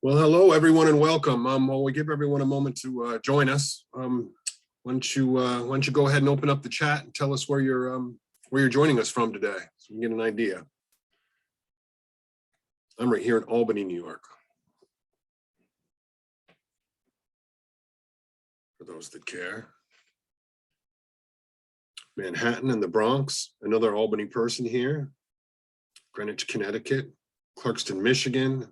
Well, hello, everyone, and welcome. While we give everyone a moment to join us, why don't you go ahead and open up the chat and tell us where you're joining us from today, so we can get an idea. I'm right here in Albany, New York. For those that care. Manhattan and the Bronx, another Albany person here. Greenwich, Connecticut, Clarkston, Michigan,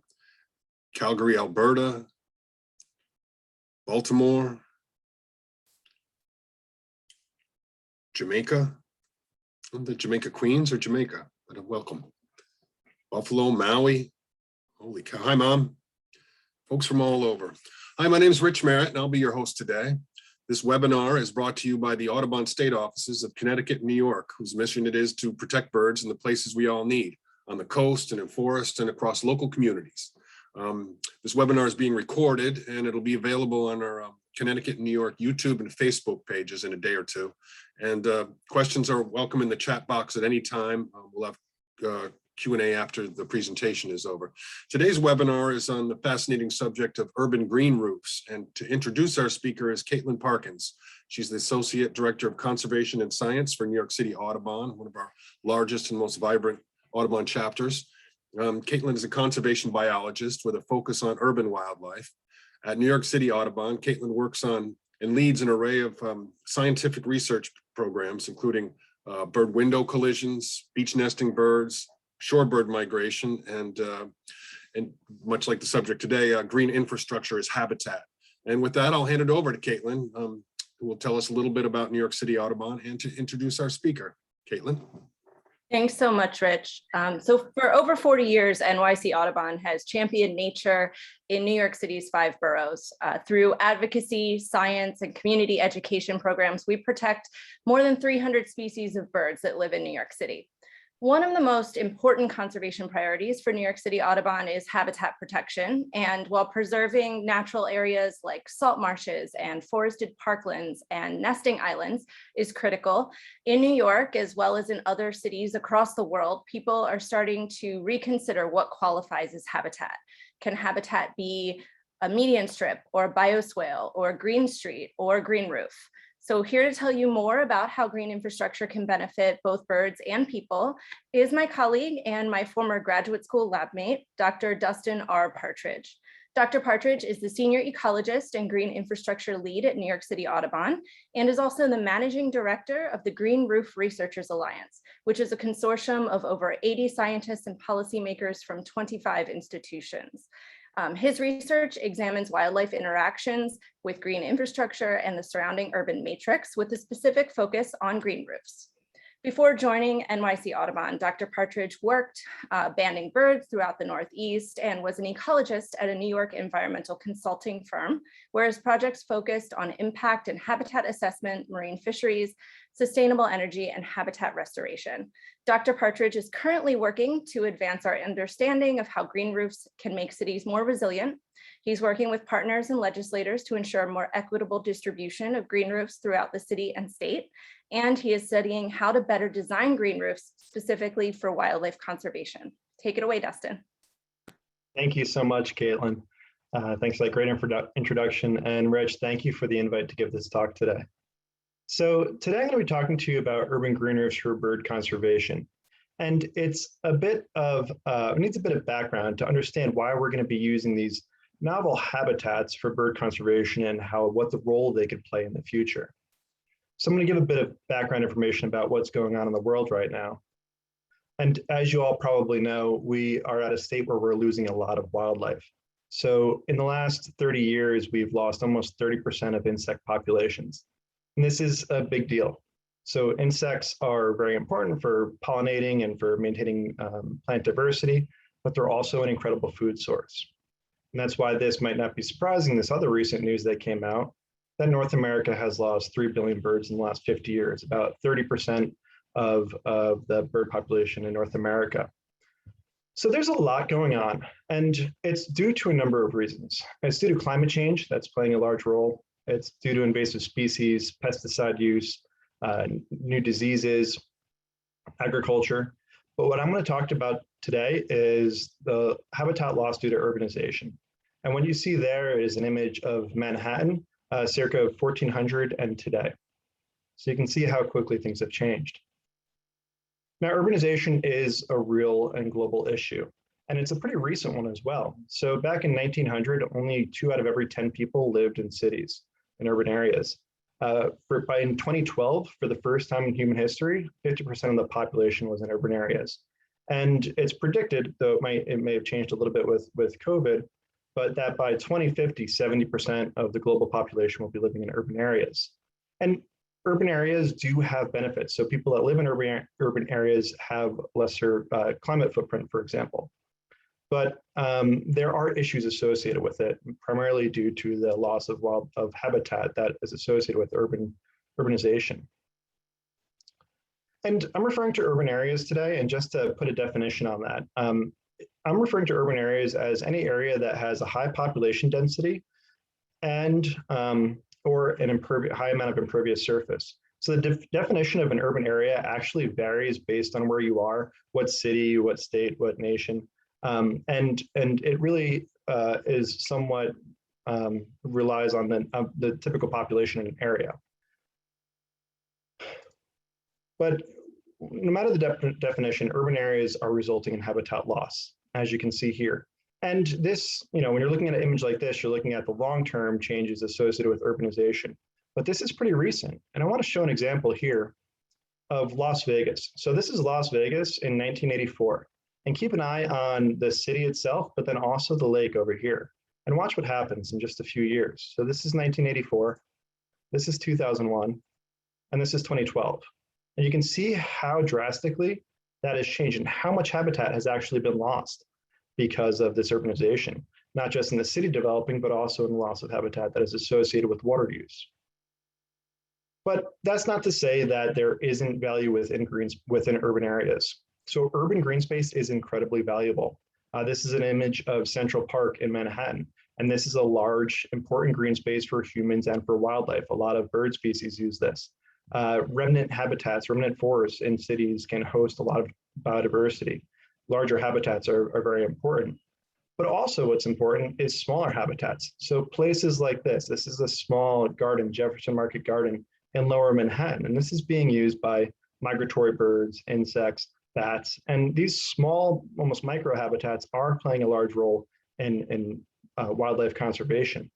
Calgary, Alberta, Baltimore, Jamaica, the Jamaica Queens or Jamaica, but welcome. Buffalo, Maui, holy cow, hi Mom. Folks from all over. Hi, my name is Rich Merritt and I'll be your host today. This webinar is brought to you by the Audubon State Offices of Connecticut and New York, whose mission it is to protect birds in the places we all need, on the coast and in forests and across local communities. This webinar is being recorded and it'll be available on our Connecticut and New York YouTube and Facebook pages in a day or two. And questions are welcome in the chat box at any time. We'll have Q&A after the presentation is over. Today's webinar is on the fascinating subject of urban green roofs. And to introduce our speaker is Caitlin Parkins. She's the Associate Director of Conservation and Science for New York City Audubon, one of our largest and most vibrant Audubon chapters. Caitlin is a conservation biologist with a focus on urban wildlife. At New York City Audubon, Caitlin works on and leads an array of scientific research programs, including bird window collisions, beach nesting birds, shorebird migration, and much like the subject today, green infrastructure as habitat. And with that, I'll hand it over to Caitlin, who will tell us a little bit about New York City Audubon and to introduce our speaker. Caitlin. Thanks so much, Rich. So for over 40 years, NYC Audubon has championed nature in New York City's 5 boroughs. Through advocacy, science, and community education programs, we protect more than 300 species of birds that live in New York City. One of the most important conservation priorities for New York City Audubon is habitat protection. And while preserving natural areas like salt marshes and forested parklands and nesting islands is critical, in New York, as well as in other cities across the world, people are starting to reconsider what qualifies as habitat. Can habitat be a median strip or a bioswale or a green street or a green roof? So here to tell you more about how green infrastructure can benefit both birds and people is my colleague and my former graduate school lab mate, Dr. Dustin R. Partridge. Dr. Partridge is the senior ecologist and green infrastructure lead at New York City Audubon and is also the managing director of the Green Roof Researchers Alliance, which is a consortium of over 80 scientists and policymakers from 25 institutions. His research examines wildlife interactions with green infrastructure and the surrounding urban matrix with a specific focus on green roofs. Before joining NYC Audubon, Dr. Partridge worked banding birds throughout the Northeast and was an ecologist at a New York environmental consulting firm, where his projects focused on impact and habitat assessment, marine fisheries, sustainable energy, and habitat restoration. Dr. Partridge is currently working to advance our understanding of how green roofs can make cities more resilient. He's working with partners and legislators to ensure more equitable distribution of green roofs throughout the city and state. And he is studying how to better design green roofs specifically for wildlife conservation. Take it away, Dustin. Thank you so much, Caitlin. Thanks for that great introduction. And Rich, thank you for the invite to give this talk today. So today I'm going to be talking to you about urban green roofs for bird conservation. And it's a bit of, it needs a bit of background to understand why we're going to be using these novel habitats for bird conservation and what the role they could play in the future. So I'm going to give a bit of background information about what's going on in the world right now. And as you all probably know, we are at a state where we're losing a lot of wildlife. So in the last 30 years, we've lost almost 30% of insect populations. And this is a big deal. So insects are very important for pollinating and for maintaining plant diversity, but they're also an incredible food source. And that's why this might not be surprising, this other recent news that came out, that North America has lost 3 billion birds in the last 50 years, about 30% of the bird population in North America. So there's a lot going on, and it's due to a number of reasons. It's due to climate change, that's playing a large role. It's due to invasive species, pesticide use, new diseases, agriculture. But what I'm going to talk about today is the habitat loss due to urbanization. And what you see there is an image of Manhattan, circa 1400 and today. So you can see how quickly things have changed. Now, urbanization is a real and global issue, and it's a pretty recent one as well. So back in 1900, only 2 out of every 10 people lived in cities, in urban areas. In 2012, for the first time in human history, 50% of the population was in urban areas. And it's predicted, though it may have changed a little bit with COVID, but that by 2050, 70% of the global population will be living in urban areas. And urban areas do have benefits. So people that live in urban areas have lesser climate footprint, for example. But there are issues associated with it, primarily due to the loss of habitat that is associated with urbanization. And I'm referring to urban areas today, and just to put a definition on that, I'm referring to urban areas as any area that has a high population density and or an high amount of impervious surface. So the definition of an urban area actually varies based on where you are, what city, what state, what nation, and it really is somewhat relies on the typical population in an area. But no matter the definition, urban areas are resulting in habitat loss, as you can see here. And this, when you're looking at an image like this, you're looking at the long-term changes associated with urbanization. But this is pretty recent. And I want to show an example here of Las Vegas. So this is Las Vegas in 1984. And keep an eye on the city itself, but then also the lake over here. And watch what happens in just a few years. So this is 1984. This is 2001. And this is 2012. And you can see how drastically that has changed and how much habitat has actually been lost because of this urbanization, not just in the city developing, but also in the loss of habitat that is associated with water use. But that's not to say that there isn't value within urban areas. So urban green space is incredibly valuable. This is an image of Central Park in Manhattan, and this is a large, important green space for humans and for wildlife. A lot of bird species use this. Remnant habitats, remnant forests in cities can host a lot of biodiversity. Larger habitats are very important. But also what's important is smaller habitats. So places like this is a small garden, Jefferson Market Garden in Lower Manhattan. And this is being used by migratory birds, insects, bats. And these small, almost micro habitats are playing a large role in wildlife conservation.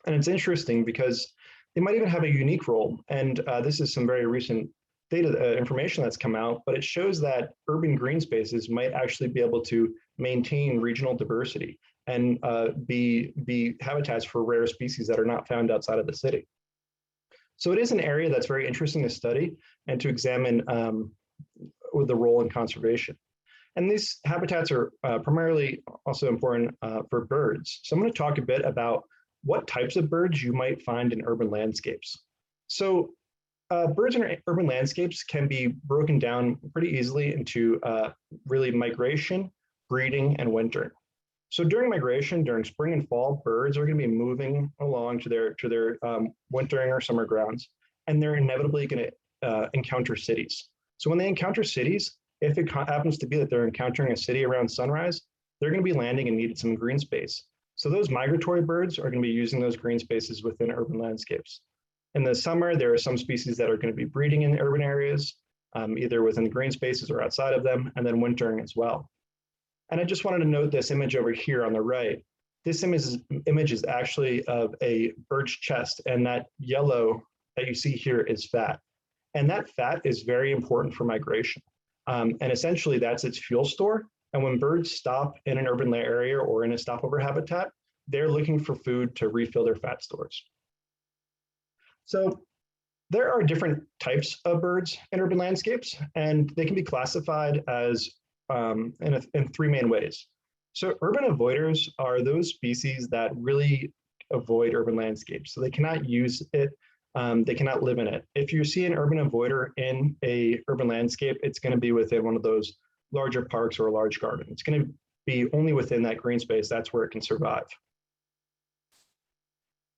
And it's interesting because they might even have a unique role. And this is some very recent data information that's come out, but it shows that urban green spaces might actually be able to maintain regional diversity and be habitats for rare species that are not found outside of the city. So it is an area that's very interesting to study and to examine the role in conservation. And these habitats are primarily also important for birds. So I'm going to talk a bit about what types of birds you might find in urban landscapes. So birds in urban landscapes can be broken down pretty easily into really migration, breeding, and wintering. So during migration, during spring and fall, birds are going to be moving along to their wintering or summer grounds, and they're inevitably going to encounter cities. So when they encounter cities, if it happens to be that they're encountering a city around sunrise, they're going to be landing and needed some green space. So those migratory birds are going to be using those green spaces within urban landscapes. In the summer, there are some species that are going to be breeding in urban areas, either within the green spaces or outside of them, and then wintering as well. And I just wanted to note this image over here on the right. This image is actually of a bird's chest, and that yellow that you see here is fat. And that fat is very important for migration. And essentially that's its fuel store. And when birds stop in an urban area or in a stopover habitat, they're looking for food to refill their fat stores. So there are different types of birds in urban landscapes, and they can be classified as in 3 main ways. So urban avoiders are those species that really avoid urban landscapes. So they cannot use it, they cannot live in it. If you see an urban avoider in a urban landscape, it's going to be within one of those larger parks or a large garden. It's going to be only within that green space. That's where it can survive.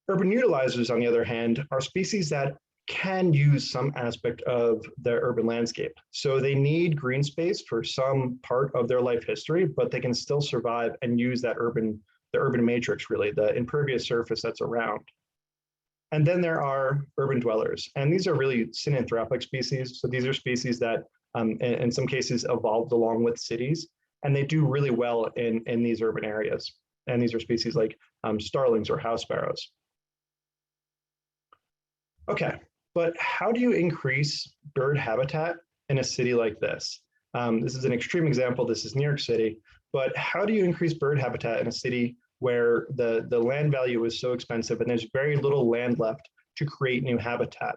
Urban utilizers, on the other hand, are species that can use some aspect of the urban landscape. So they need green space for some part of their life history, but they can still survive and use that urban urban matrix, really, the impervious surface that's around. And then there are urban dwellers, and these are really synanthropic species. So these are species that in some cases evolved along with cities, and they do really well in these urban areas. And these are species like starlings or house sparrows. Okay, but how do you increase bird habitat in a city like this? This is an extreme example. This is New York City, but how do you increase bird habitat in a city where the land value is so expensive and there's very little land left to create new habitat?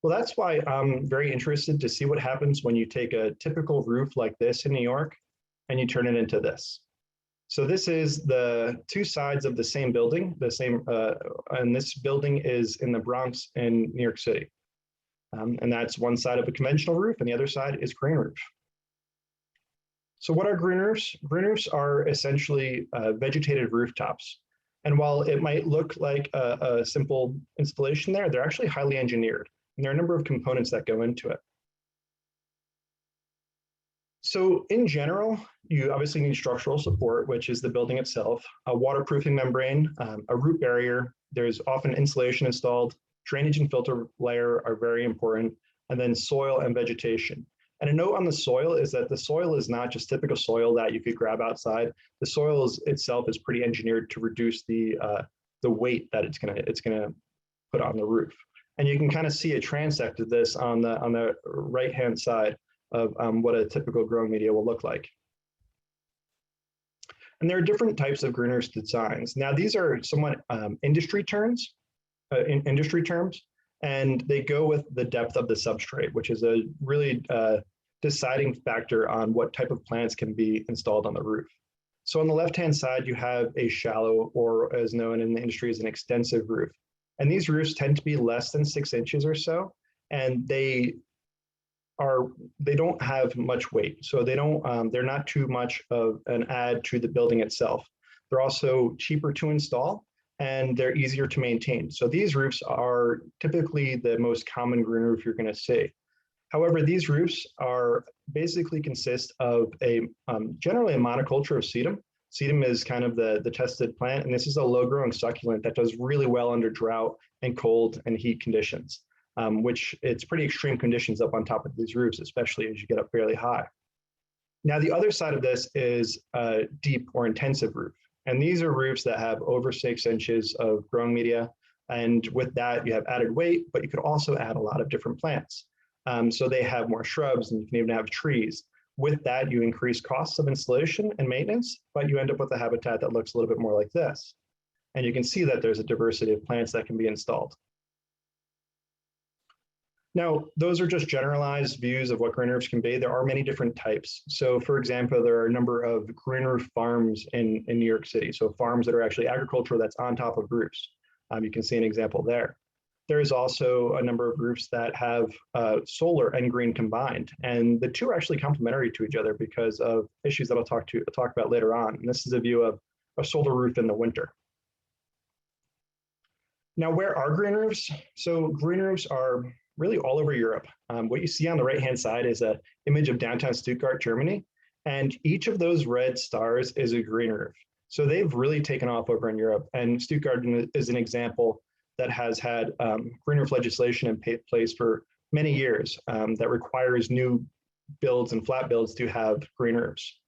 Well, that's why I'm very interested to see what happens when you take a typical roof like this in New York and you turn it into this. So this is the two sides of the same building, and this building is in the Bronx in New York City. And that's one side of a conventional roof and the other side is green roof. So what are green roofs? Green roofs are essentially vegetated rooftops. And while it might look like a simple installation there, they're actually highly engineered. And there are a number of components that go into it. So in general, you obviously need structural support, which is the building itself, a waterproofing membrane, a root barrier. There's often insulation installed. Drainage and filter layer are very important, and then soil and vegetation. And a note on the soil is that the soil is not just typical soil that you could grab outside. The soil itself is pretty engineered to reduce the weight that it's gonna put on the roof. And you can kind of see a transect of this on the right-hand side of what a typical growing media will look like. And there are different types of green roof designs. Now, these are somewhat industry terms, and they go with the depth of the substrate, which is a really deciding factor on what type of plants can be installed on the roof. So on the left-hand side, you have a shallow, or as known in the industry as an extensive roof. And these roofs tend to be less than 6 inches or so, and they don't have much weight. So they're not too much of an add to the building itself. They're also cheaper to install, and they're easier to maintain. So these roofs are typically the most common green roof you're gonna see. However, these roofs are basically consist of generally a monoculture of sedum. Sedum is kind of the tested plant, and this is a low-growing succulent that does really well under drought and cold and heat conditions, which it's pretty extreme conditions up on top of these roofs, especially as you get up fairly high. Now, the other side of this is a deep or intensive roof. And these are roofs that have over 6 inches of growing media. And with that, you have added weight, but you could also add a lot of different plants. So they have more shrubs, and you can even have trees. With that, you increase costs of installation and maintenance, but you end up with a habitat that looks a little bit more like this. And you can see that there's a diversity of plants that can be installed. Now, those are just generalized views of what green roofs can be. There are many different types. So for example, there are a number of green roof farms in New York City. So farms that are actually agricultural that's on top of roofs. You can see an example there. There is also a number of roofs that have solar and green combined. And the two are actually complementary to each other because of issues that I'll talk about later on. And this is a view of a solar roof in the winter. Now, where are green roofs? So green roofs are really all over Europe. What you see on the right-hand side is an image of downtown Stuttgart, Germany. And each of those red stars is a green roof. So they've really taken off over in Europe. And Stuttgart is an example that has had green roof legislation in place for many years that requires new builds and flat builds to have green roofs.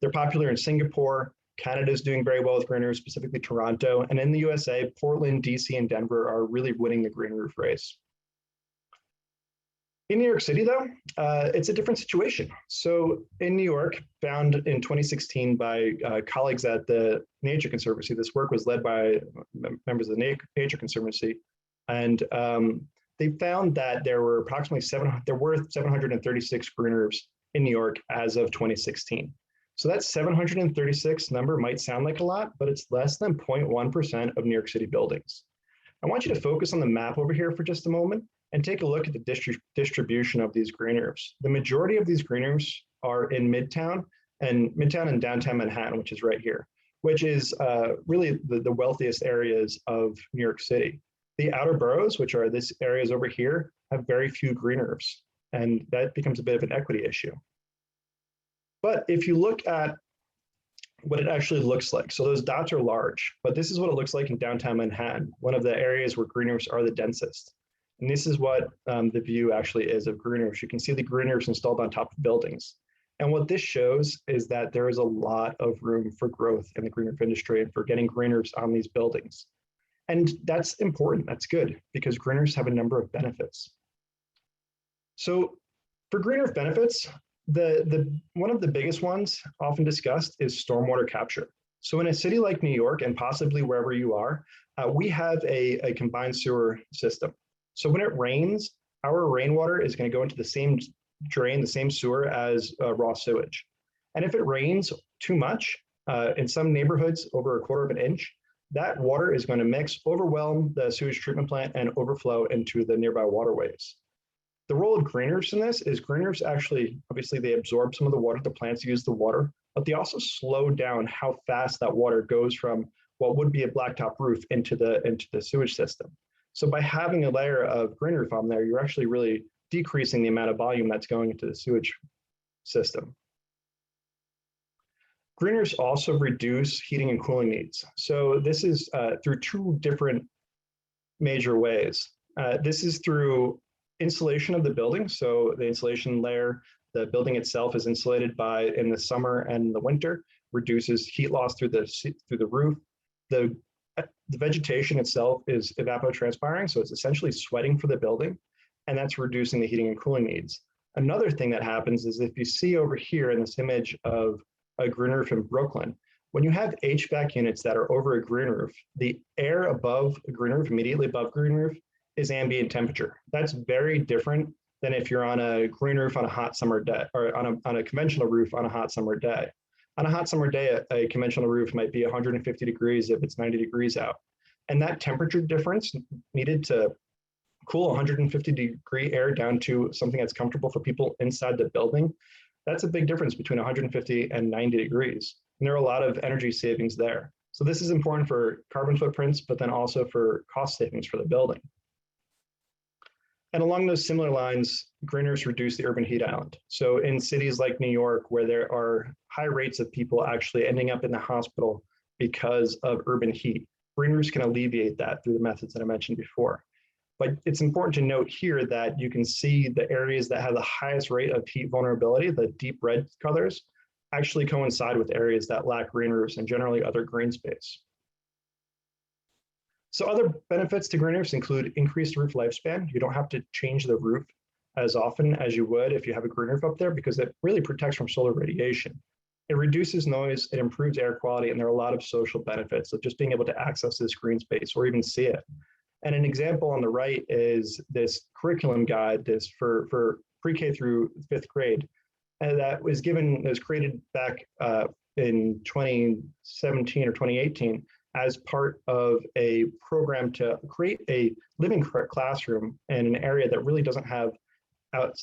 They're popular in Singapore. Canada is doing very well with green roofs, specifically Toronto. And in the USA, Portland, DC, and Denver are really winning the green roof race. In New York City, though, it's a different situation. So in New York, found in 2016 by colleagues at the Nature Conservancy, this work was led by members of the Nature Conservancy, and they found that there were approximately 736 green roofs in New York as of 2016. So that 736 number might sound like a lot, but it's less than 0.1% of New York City buildings. I want you to focus on the map over here for just a moment and take a look at the distribution of these green roofs. The majority of these green roofs are in Midtown and downtown Manhattan, which is right here, which is really the wealthiest areas of New York City. The outer boroughs, which are these areas over here, have very few green roofs, and that becomes a bit of an equity issue. But if you look at what it actually looks like. So those dots are large, but this is what it looks like in downtown Manhattan, one of the areas where green roofs are the densest. And this is what the view actually is of green roofs. You can see the green roofs installed on top of buildings. And what this shows is that there is a lot of room for growth in the green roof industry and for getting green roofs on these buildings. And that's important, that's good, because green roofs have a number of benefits. So for green roof benefits, one of the biggest ones often discussed is stormwater capture. So in a city like New York, and possibly wherever you are, we have a combined sewer system. So when it rains, our rainwater is going to go into the same drain, the same sewer as raw sewage. And if it rains too much, in some neighborhoods over a quarter of an inch, that water is going to mix, overwhelm the sewage treatment plant, and overflow into the nearby waterways. The role of green roofs in this is green roofs actually, obviously they absorb some of the water, the plants use the water, but they also slow down how fast that water goes from what would be a blacktop roof into the sewage system. So by having a layer of green roof on there, you're actually really decreasing the amount of volume that's going into the sewage system. Green roofs also reduce heating and cooling needs. So this is through two different major ways. This is through insulation of the building. So the insulation layer, the building itself is insulated by, in the summer and the winter, reduces heat loss through the roof. The vegetation itself is evapotranspiring, so it's essentially sweating for the building, and that's reducing the heating and cooling needs. Another thing that happens is if you see over here in this image of a green roof in Brooklyn, when you have HVAC units that are over a green roof, the air above a green roof, immediately above green roof, is ambient temperature. That's very different than if you're on a green roof on a hot summer day, or on a conventional roof on a hot summer day. On a hot summer day, a conventional roof might be 150 degrees if it's 90 degrees out. And that temperature difference needed to cool 150-degree air down to something that's comfortable for people inside the building, that's a big difference between 150 and 90 degrees. And there are a lot of energy savings there. So this is important for carbon footprints, but then also for cost savings for the building. And along those similar lines, green roofs reduce the urban heat island. So in cities like New York, where there are high rates of people actually ending up in the hospital because of urban heat, green roofs can alleviate that through the methods that I mentioned before. But it's important to note here that you can see the areas that have the highest rate of heat vulnerability, the deep red colors, actually coincide with areas that lack green roofs and generally other green space. So other benefits to green roofs include increased roof lifespan. You don't have to change the roof as often as you would if you have a green roof up there, because it really protects from solar radiation. It reduces noise, it improves air quality, and there are a lot of social benefits of just being able to access this green space or even see it. And an example on the right is this curriculum guide, this for pre-K through 5th grade, and that was created back in 2017 or 2018 as part of a program to create a living classroom in an area that really doesn't have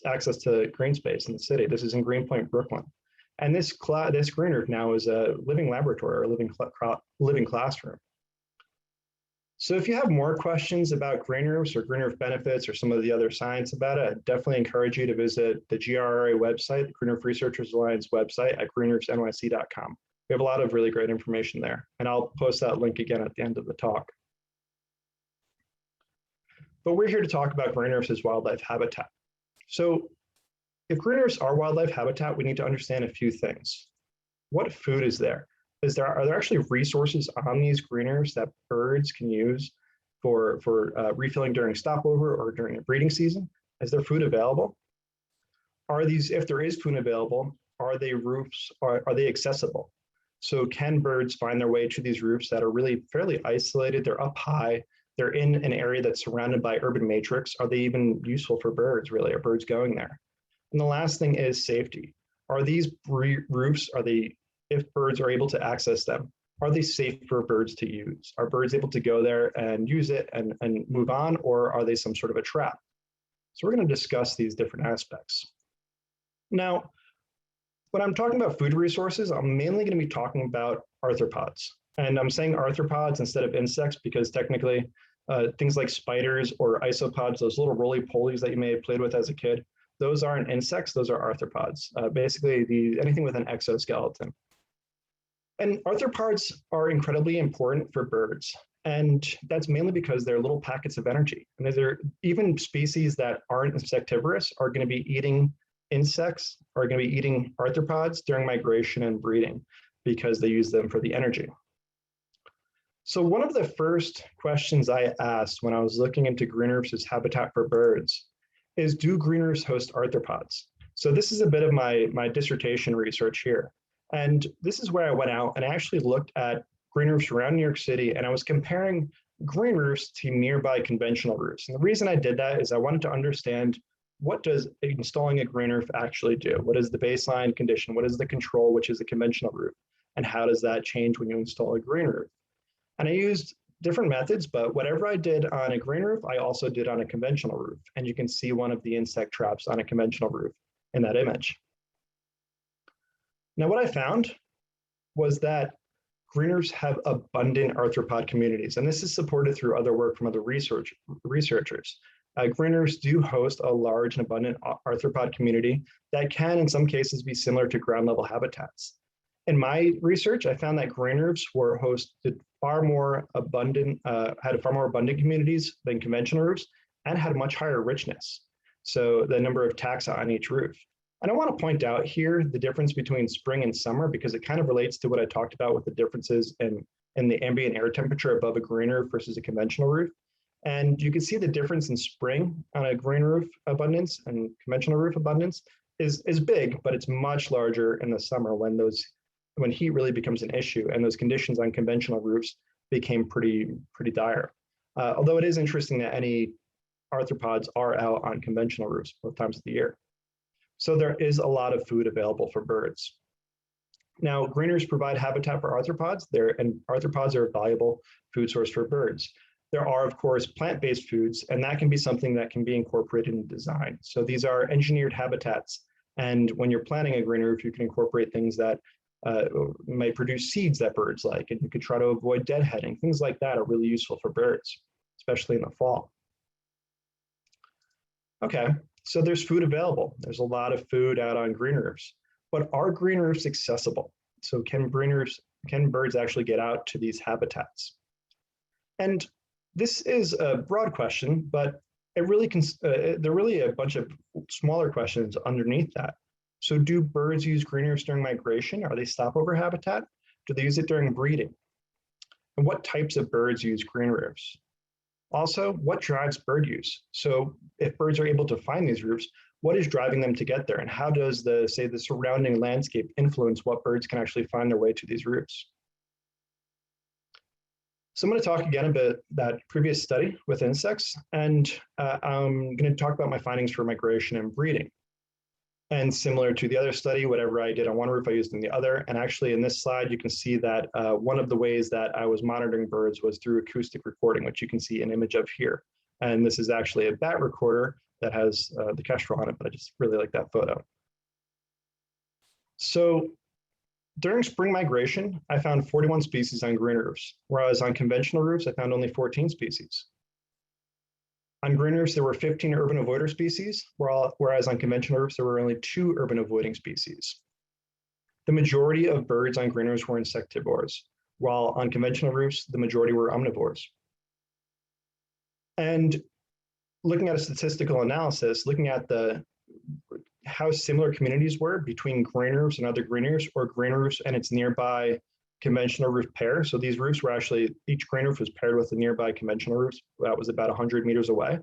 access to green space in the city. This is in Greenpoint, Brooklyn. And this green roof now is a living laboratory or a living classroom. So if you have more questions about green roofs or green roof benefits or some of the other science about it, I definitely encourage you to visit the GRRA website, the Green Roof Researchers Alliance website at greenroofsnyc.com. We have a lot of really great information there, and I'll post that link again at the end of the talk. But we're here to talk about green roofs as wildlife habitat. So if green roofs are wildlife habitat, we need to understand a few things. What food is there? Are there actually resources on these green roofs that birds can use for refilling during stopover or during the breeding season? Is there food available? If there is food available, are they accessible? So can birds find their way to these roofs that are really fairly isolated? They're up high. They're in an area that's surrounded by urban matrix. Are they even useful for birds, really? Are birds going there? And the last thing is safety. Are these roofs, if birds are able to access them, are they safe for birds to use? Are birds able to go there and use it and move on, or are they some sort of a trap? So we're going to discuss these different aspects. Now, when I'm talking about food resources, I'm mainly going to be talking about arthropods. And I'm saying arthropods instead of insects because technically things like spiders or isopods, those little roly-polies that you may have played with as a kid, those aren't insects, those are arthropods. Basically, anything with an exoskeleton. And arthropods are incredibly important for birds. And that's mainly because they're little packets of energy. And they're, even species that aren't insectivorous are going to be eating insects, are going to be eating arthropods during migration and breeding because they use them for the energy. So one of the first questions I asked when I was looking into green roofs as habitat for birds is, do green roofs host arthropods? So this is a bit of my dissertation research here. And this is where I went out and I actually looked at green roofs around New York City, and I was comparing green roofs to nearby conventional roofs. And the reason I did that is I wanted to understand, what does installing a green roof actually do? What is the baseline condition? What is the control, which is a conventional roof? And how does that change when you install a green roof? And I used different methods, but whatever I did on a green roof, I also did on a conventional roof. And you can see one of the insect traps on a conventional roof in that image. Now, what I found was that green roofs have abundant arthropod communities, and this is supported through other work from other researchers. Green roofs do host a large and abundant arthropod community that can, in some cases, be similar to ground level habitats. In my research, I found that green roofs were hosted far more abundant, had far more abundant communities than conventional roofs, and had much higher richness. So the number of taxa on each roof. And I want to point out here the difference between spring and summer, because it kind of relates to what I talked about with the differences in the ambient air temperature above a green roof versus a conventional roof. And you can see the difference in spring on a green roof abundance and conventional roof abundance is big, but it's much larger in the summer when heat really becomes an issue, and those conditions on conventional roofs became pretty dire. Although it is interesting that any arthropods are out on conventional roofs both times of the year. So there is a lot of food available for birds. Now, green roofs provide habitat for arthropods, and arthropods are a valuable food source for birds. There are, of course, plant-based foods, and that can be something that can be incorporated in design. So these are engineered habitats, and when you're planning a green roof, you can incorporate things that might produce seeds that birds like, and you could try to avoid deadheading. Things like that are really useful for birds, especially in the fall. Okay, so there's food available. There's a lot of food out on green roofs, but are green roofs accessible? So can birds actually get out to these habitats? And this is a broad question, but there are really a bunch of smaller questions underneath that. So do birds use green roofs during migration? Are they stopover habitat? Do they use it during breeding? And what types of birds use green roofs? Also, what drives bird use? So if birds are able to find these roofs, what is driving them to get there? And how does the surrounding landscape influence what birds can actually find their way to these roofs? So I'm going to talk again about that previous study with insects, and I'm going to talk about my findings for migration and breeding. And similar to the other study, whatever I did on one roof, I used in the other. And actually in this slide, you can see that one of the ways that I was monitoring birds was through acoustic recording, which you can see an image of here. And this is actually a bat recorder that has the kestrel on it, but I just really like that photo. So during spring migration, I found 41 species on green roofs, whereas on conventional roofs, I found only 14 species. On green roofs, there were 15 urban avoider species, whereas on conventional roofs, there were only 2 urban avoiding species. The majority of birds on green roofs were insectivores, while on conventional roofs, the majority were omnivores. And looking at a statistical analysis, looking at how similar communities were between green roofs and other green roofs, or green roofs and its nearby conventional roof pair. So these roofs were actually, each green roof was paired with a nearby conventional roofs that was about 100 meters away.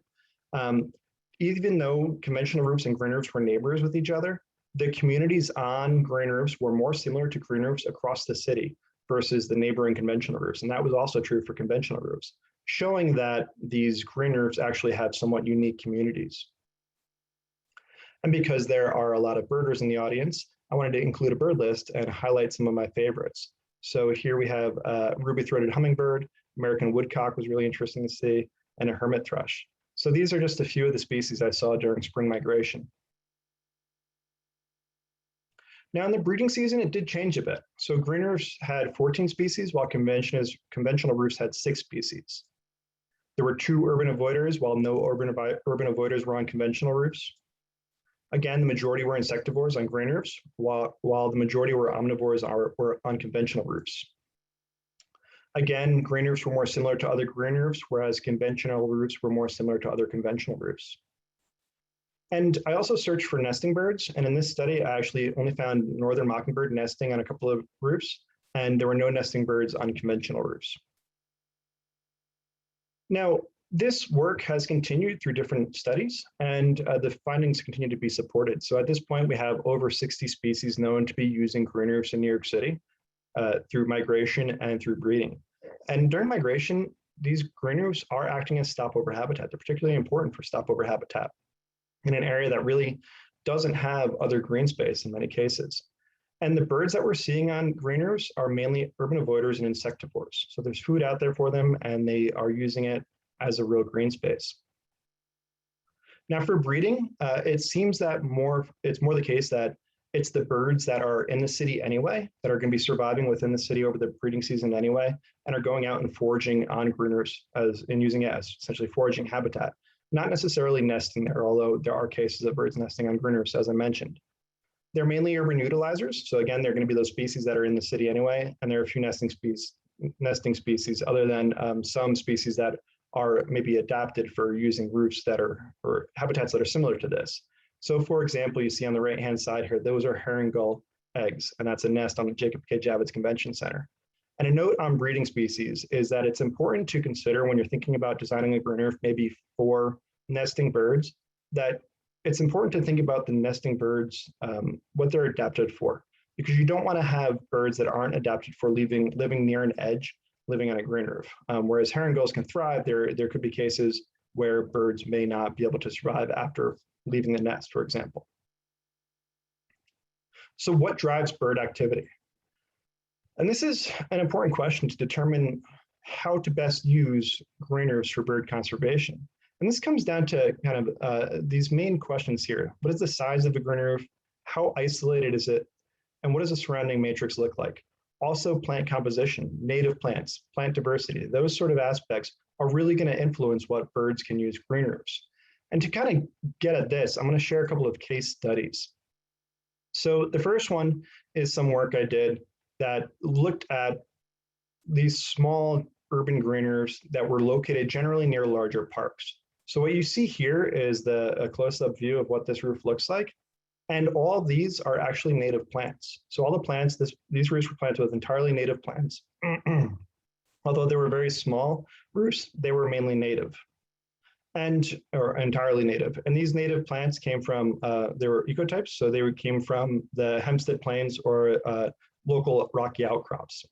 Even though conventional roofs and green roofs were neighbors with each other, the communities on green roofs were more similar to green roofs across the city versus the neighboring conventional roofs. And that was also true for conventional roofs, showing that these green roofs actually have somewhat unique communities. And because there are a lot of birders in the audience, I wanted to include a bird list and highlight some of my favorites. So here we have ruby-throated hummingbird, American woodcock was really interesting to see, and a hermit thrush. So these are just a few of the species I saw during spring migration. Now in the breeding season, it did change a bit. So green roofs had 14 species, while conventional roofs had 6 species. There were 2 urban avoiders, while no urban avoiders were on conventional roofs. Again, the majority were insectivores on green roofs, while the majority were omnivores were on conventional roofs. Again, green roofs were more similar to other green roofs, whereas conventional roofs were more similar to other conventional roofs. And I also searched for nesting birds. And in this study, I actually only found northern mockingbird nesting on a couple of roofs, and there were no nesting birds on conventional roofs. Now, this work has continued through different studies, and the findings continue to be supported. So at this point, we have over 60 species known to be using green roofs in New York City through migration and through breeding. And during migration, these green roofs are acting as stopover habitat. They're particularly important for stopover habitat in an area that really doesn't have other green space in many cases. And the birds that we're seeing on green roofs are mainly urban avoiders and insectivores. So there's food out there for them, and they are using it as a real green space. Now for breeding, it seems that it's more the case that it's the birds that are in the city anyway, that are going to be surviving within the city over the breeding season anyway, and are going out and foraging on green roofs and using it as essentially foraging habitat, not necessarily nesting there, although there are cases of birds nesting on green roofs, as I mentioned. They're mainly urban utilizers. So again, they're going to be those species that are in the city anyway, and there are a few nesting species other than some species that are maybe adapted for using roofs that are, or habitats that are similar to this. So for example, you see on the right-hand side here, those are herring gull eggs, and that's a nest on the Jacob K. Javits Convention Center. And a note on breeding species is that it's important to consider when you're thinking about designing a green roof, maybe for nesting birds, that it's important to think about the nesting birds, what they're adapted for, because you don't want to have birds that aren't adapted for living near an edge, living on a green roof. Whereas herring gulls can thrive, there could be cases where birds may not be able to survive after leaving the nest, for example. So what drives bird activity? And this is an important question to determine how to best use green roofs for bird conservation. And this comes down to kind of these main questions here. What is the size of a green roof? How isolated is it? And what does the surrounding matrix look like? Also plant composition, native plants, plant diversity, those sort of aspects are really going to influence what birds can use green roofs. And to kind of get at this, I'm going to share a couple of case studies. So the first one is some work I did that looked at these small urban green roofs that were located generally near larger parks. So what you see here is a close-up view of what this roof looks like. And all these are actually native plants. So all the plants, these roofs were planted with entirely native plants. Although they were very small roofs, they were mainly native or entirely native. And these native plants came from, they were ecotypes. So they came from the Hempstead Plains or local rocky outcrops.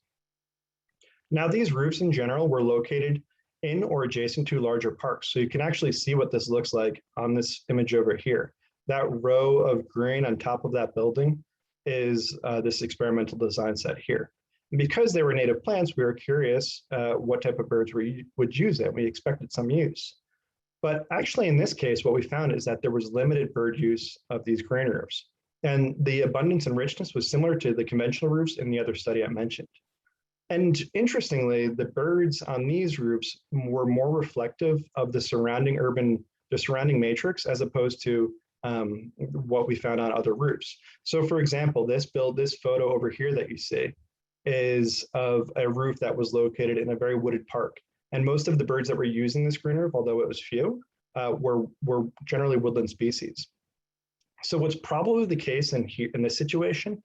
Now these roofs in general were located in or adjacent to larger parks. So you can actually see what this looks like on this image over here. That row of green on top of that building is this experimental design set here. And because they were native plants, we were curious what type of birds would use it. We expected some use. But actually in this case, what we found is that there was limited bird use of these green roofs. And the abundance and richness was similar to the conventional roofs in the other study I mentioned. And interestingly, the birds on these roofs were more reflective of the surrounding matrix as opposed to what we found on other roofs. So for example, this photo over here that you see is of a roof that was located in a very wooded park. And most of the birds that were using this green roof, although it was few, were generally woodland species. So what's probably the case in this situation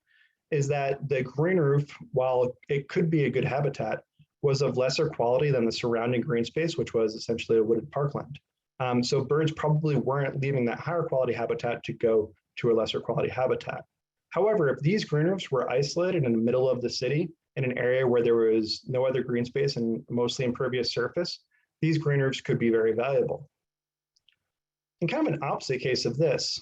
is that the green roof, while it could be a good habitat, was of lesser quality than the surrounding green space, which was essentially a wooded parkland. So birds probably weren't leaving that higher quality habitat to go to a lesser quality habitat. However, if these green roofs were isolated in the middle of the city in an area where there was no other green space and mostly impervious surface, these green roofs could be very valuable. And kind of an opposite case of this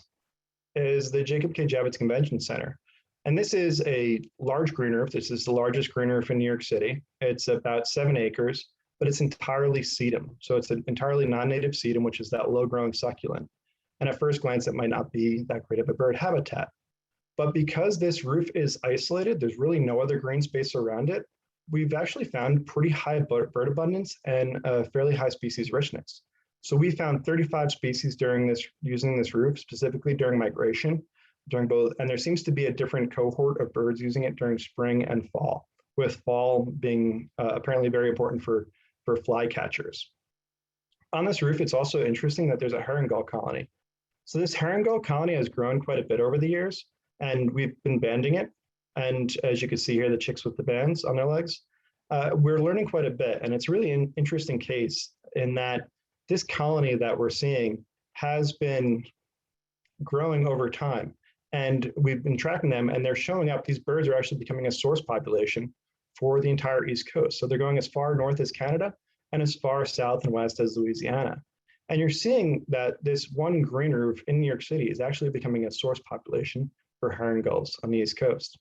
is the Jacob K. Javits Convention Center. And this is a large green roof. This is the largest green roof in New York City. It's about 7 acres, but it's entirely sedum. So it's an entirely non-native sedum, which is that low-growing succulent. And at first glance, it might not be that great of a bird habitat. But because this roof is isolated, there's really no other green space around it, we've actually found pretty high bird abundance and a fairly high species richness. So we found 35 species using this roof, specifically during migration, during both, and there seems to be a different cohort of birds using it during spring and fall, with fall being apparently very important for flycatchers. On this roof, it's also interesting that there's a herring gull colony. So this herring gull colony has grown quite a bit over the years, and we've been banding it. And as you can see here, the chicks with the bands on their legs, we're learning quite a bit. And it's really an interesting case in that this colony that we're seeing has been growing over time. And we've been tracking them, and they're showing up. These birds are actually becoming a source population for the entire East Coast. So they're going as far north as Canada and as far south and west as Louisiana. And you're seeing that this one green roof in New York City is actually becoming a source population for herring gulls on the East Coast.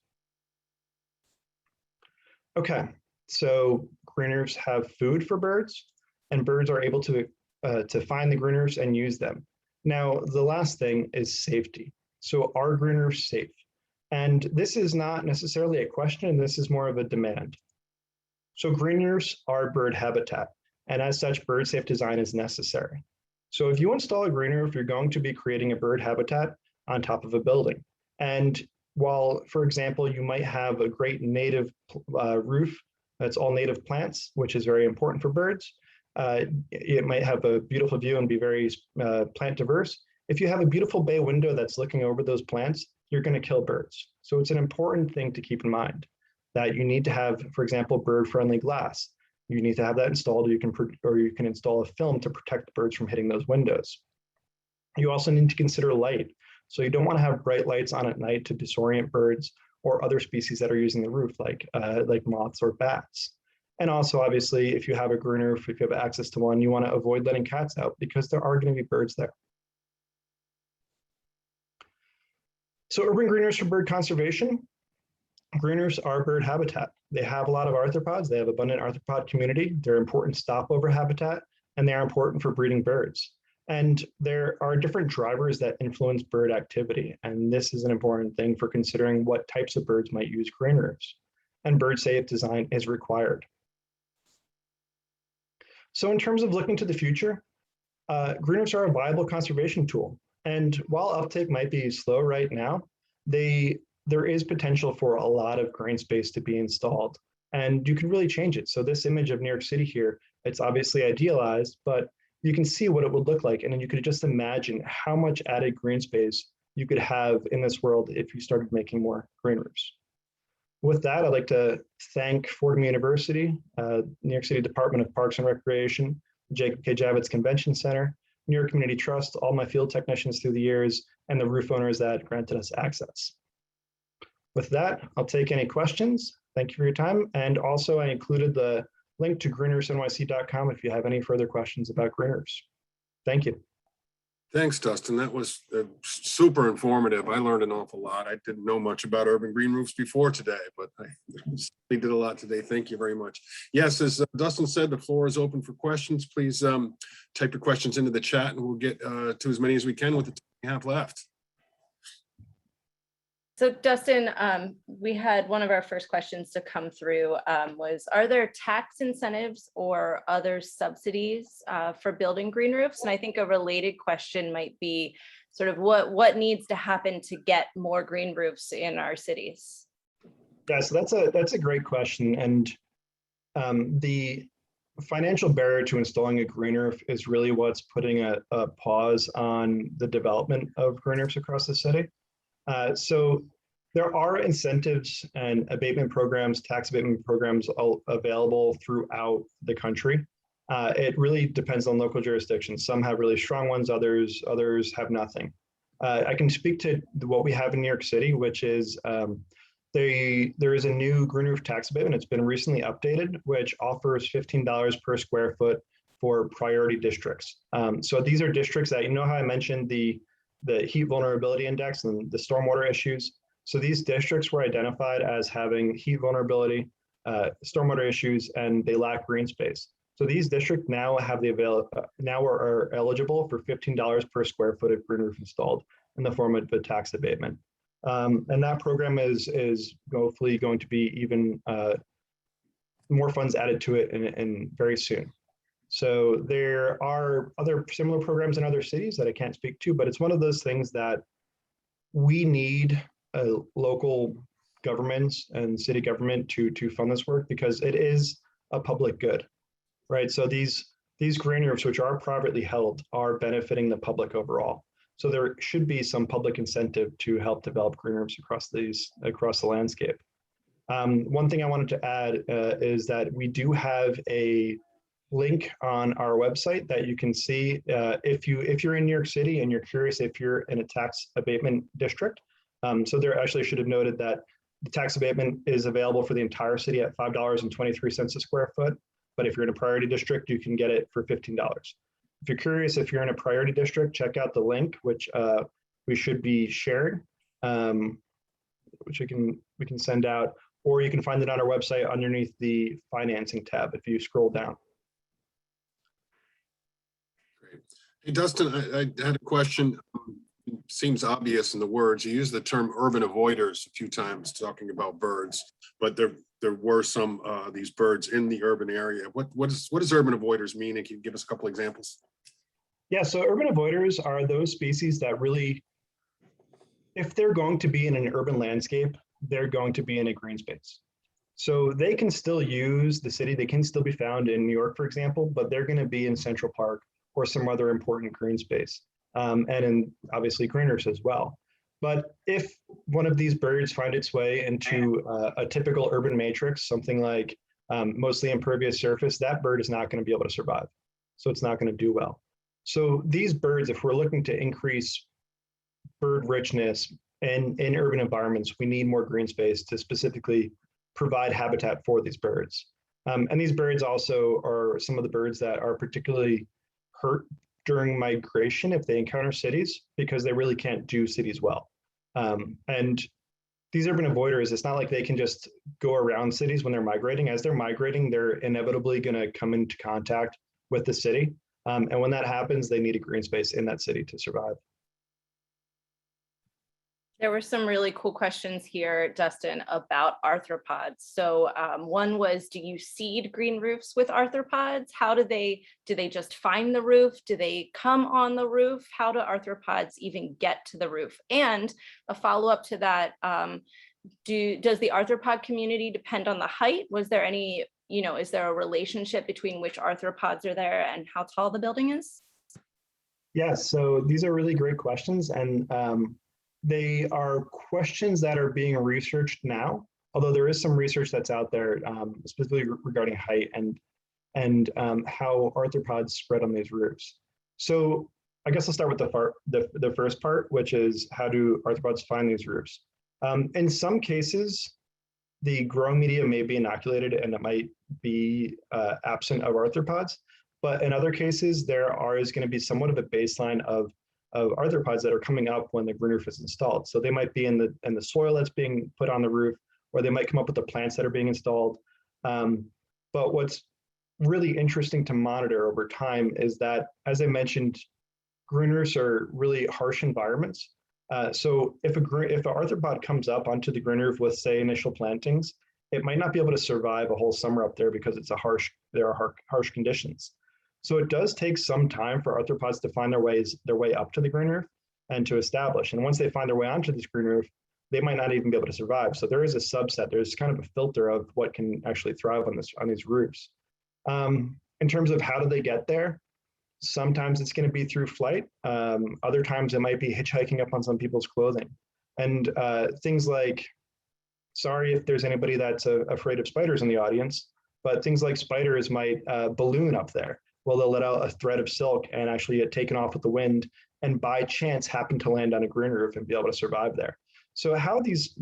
Okay, so green roofs have food for birds, and birds are able to find the green roofs and use them. Now, the last thing is safety. So are green roofs safe? And this is not necessarily a question, this is more of a demand. So green roofs are bird habitat, and as such, bird safe design is necessary. So if you install a green roof, you're going to be creating a bird habitat on top of a building. And while, for example, you might have a great native roof that's all native plants, which is very important for birds, it might have a beautiful view and be very plant diverse. If you have a beautiful bay window that's looking over those plants, you're going to kill birds. So it's an important thing to keep in mind that you need to have, for example, bird-friendly glass. You need to have that installed, or you can install a film to protect birds from hitting those windows. You also need to consider light. So you don't want to have bright lights on at night to disorient birds or other species that are using the roof, like moths or bats. And also, obviously, if you have a green roof, if you have access to one, you want to avoid letting cats out because there are going to be birds there. So urban green roofs for bird conservation. Green roofs are bird habitat. They have a lot of arthropods. They have abundant arthropod community. They're important stopover habitat, and they are important for breeding birds. And there are different drivers that influence bird activity. And this is an important thing for considering what types of birds might use green roofs. And bird safe design is required. So in terms of looking to the future, green roofs are a viable conservation tool. And while uptake might be slow right now, there is potential for a lot of green space to be installed, and you can really change it. So this image of New York City here, it's obviously idealized, but you can see what it would look like. And then you could just imagine how much added green space you could have in this world if you started making more green roofs. With that, I'd like to thank Fordham University, New York City Department of Parks and Recreation, Jacob K. Javits Convention Center, New York Community Trust, all my field technicians through the years, and the roof owners that granted us access. With that, I'll take any questions. Thank you for your time. And also I included the link to greenroofsnyc.com if you have any further questions about green roofs. Thank you. Thanks, Dustin. That was super informative. I learned an awful lot. I didn't know much about urban green roofs before today, but I did a lot today. Thank you very much. Yes, as Dustin said, the floor is open for questions. Please type your questions into the chat and we'll get to as many as we can with the time we have left. So Dustin, we had one of our first questions to come through was, are there tax incentives or other subsidies for building green roofs? And I think a related question might be sort of what needs to happen to get more green roofs in our cities? Yeah, so that's a great question. And the financial barrier to installing a green roof is really what's putting a pause on the development of green roofs across the city. So there are incentives and abatement programs, tax abatement programs available throughout the country. It really depends on local jurisdictions. Some have really strong ones, others have nothing. I can speak to what we have in New York City, which is there is a new green roof tax abatement. It's been recently updated, which offers $15 per square foot for priority districts. So these are districts that, you know how I mentioned the heat vulnerability index and the stormwater issues. So these districts were identified as having heat vulnerability, stormwater issues, and they lack green space. So these districts now have are eligible for $15 per square foot of green roof installed in the form of a tax abatement. And that program is hopefully going to be even more funds added to it in very soon. So there are other similar programs in other cities that I can't speak to, but it's one of those things that we need local governments and city government to fund this work because it is a public good, right? So these green roofs, which are privately held, are benefiting the public overall. So there should be some public incentive to help develop green roofs across the landscape. One thing I wanted to add is that we do have a link on our website that you can see if you're in New York City and you're curious if you're in a tax abatement district. So there actually should have noted that the tax abatement is available for the entire city at $5.23 a square foot. But if you're in a priority district, you can get it for $15. If you're curious if you're in a priority district, check out the link, which we should be sharing, which we can send out, or you can find it on our website underneath the financing tab if you scroll down. Great. Hey, Dustin, I had a question. It seems obvious in the words. You use the term urban avoiders a few times talking about birds, but there were some these birds in the urban area. What does urban avoiders mean? And can you give us a couple examples? Yeah, so urban avoiders are those species that really, if they're going to be in an urban landscape, they're going to be in a green space. So they can still use the city, they can still be found in New York, for example, but they're going to be in Central Park or some other important green space, and in obviously green roofs as well. But if one of these birds find its way into a typical urban matrix, something like mostly impervious surface, that bird is not going to be able to survive. So it's not going to do well. So these birds, if we're looking to increase bird richness in urban environments, we need more green space to specifically provide habitat for these birds. And these birds also are some of the birds that are particularly hurt during migration if they encounter cities, because they really can't do cities well. And these urban avoiders, it's not like they can just go around cities when they're migrating. As they're migrating, they're inevitably going to come into contact with the city. And when that happens, they need a green space in that city to survive. There were some really cool questions here, Dustin, about arthropods. So one was, do you seed green roofs with arthropods? How do they just find the roof? Do they come on the roof? How do arthropods even get to the roof? And a follow-up to that, does the arthropod community depend on the height? Was there any, is there a relationship between which arthropods are there and how tall the building is? Yes, so these are really great questions. And they are questions that are being researched now, although there is some research that's out there specifically regarding height and how arthropods spread on these roofs. So I guess I'll start with the first part, which is how do arthropods find these roofs? In some cases, the growing media may be inoculated and it might be absent of arthropods, but in other cases, there is going to be somewhat of a baseline of arthropods that are coming up when the green roof is installed. So they might be in the soil that's being put on the roof, or they might come up with the plants that are being installed. But what's really interesting to monitor over time is that, as I mentioned, green roofs are really harsh environments. So if an arthropod comes up onto the green roof with, say, initial plantings, it might not be able to survive a whole summer up there because there are harsh conditions. So it does take some time for arthropods to find their way up to the green roof and to establish. And once they find their way onto this green roof, they might not even be able to survive. So there is a subset. There's kind of a filter of what can actually thrive on these roofs. In terms of how do they get there, sometimes it's going to be through flight. Other times it might be hitchhiking up on some people's clothing. And things like, sorry if there's anybody that's afraid of spiders in the audience, but things like spiders might balloon up there. Well, they'll let out a thread of silk and actually get taken off with the wind and by chance happen to land on a green roof and be able to survive there. So how these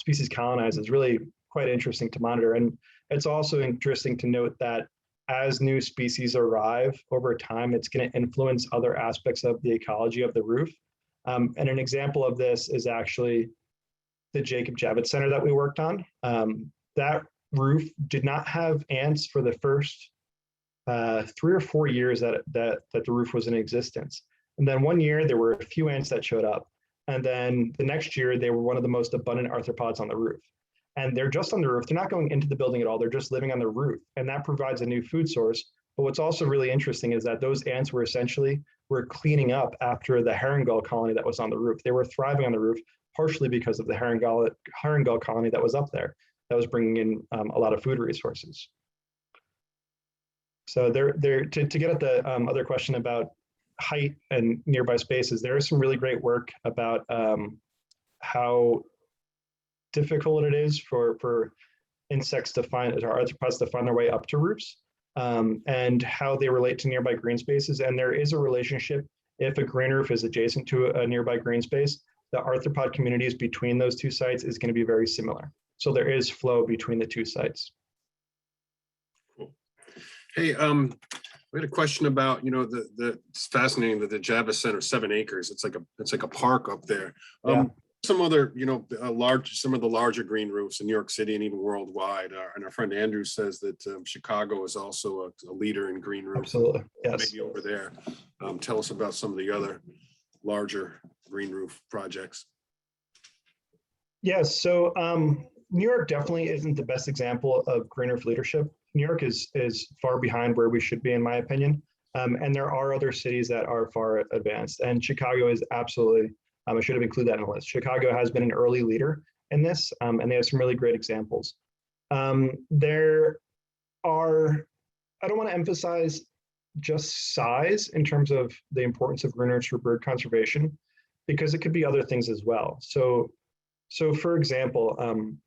species colonize is really quite interesting to monitor. And it's also interesting to note that as new species arrive over time, it's going to influence other aspects of the ecology of the roof. And an example of this is actually the Jacob Javits Center that we worked on. That roof did not have ants for the first 3 or 4 years that the roof was in existence. And then one year there were a few ants that showed up. And then the next year they were one of the most abundant arthropods on the roof. And they're just on the roof. They're not going into the building at all. They're just living on the roof. And that provides a new food source, But what's also really interesting is that those ants were cleaning up after the herring gull colony that was on the roof. They were thriving on the roof, partially because of the herring gull colony that was up there, that was bringing in a lot of food resources. So to get at the other question about height and nearby spaces, there is some really great work about how difficult it is for insects to find, or arthropods to find their way up to roofs, and how they relate to nearby green spaces. And there is a relationship. If a green roof is adjacent to a nearby green space, the arthropod communities between those two sites is going to be very similar. So there is flow between the two sites. Cool. Hey, we had a question about, it's fascinating that the Javits Center, 7 acres. It's like a park up there. Yeah. Some other, some of the larger green roofs in New York City and even worldwide. And our friend Andrew says that Chicago is also a leader in green roofs. Absolutely, yes. Maybe over there. Tell us about some of the other larger green roof projects. Yes, so New York definitely isn't the best example of green roof leadership. New York is far behind where we should be, in my opinion. And there are other cities that are far advanced. And Chicago is absolutely, I should have included that in the list. Chicago has been an early leader in this, and they have some really great examples. There are, I don't want to emphasize just size in terms of the importance of green roofs for bird conservation, because it could be other things as well. So for example,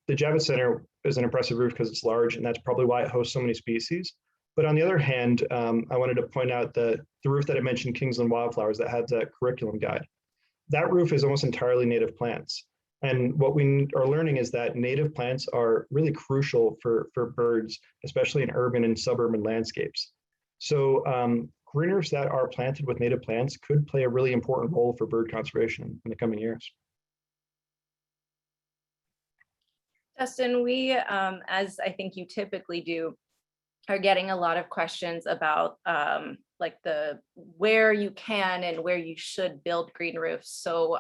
the Javits Center is an impressive roof because it's large, and that's probably why it hosts so many species. But on the other hand, I wanted to point out the roof that I mentioned, Kingsland Wildflowers, that had the curriculum guide. That roof is almost entirely native plants. And what we are learning is that native plants are really crucial for birds, especially in urban and suburban landscapes. So green roofs that are planted with native plants could play a really important role for bird conservation in the coming years. Dustin, we, as I think you typically do, are getting a lot of questions about like where you can and where you should build green roofs. So,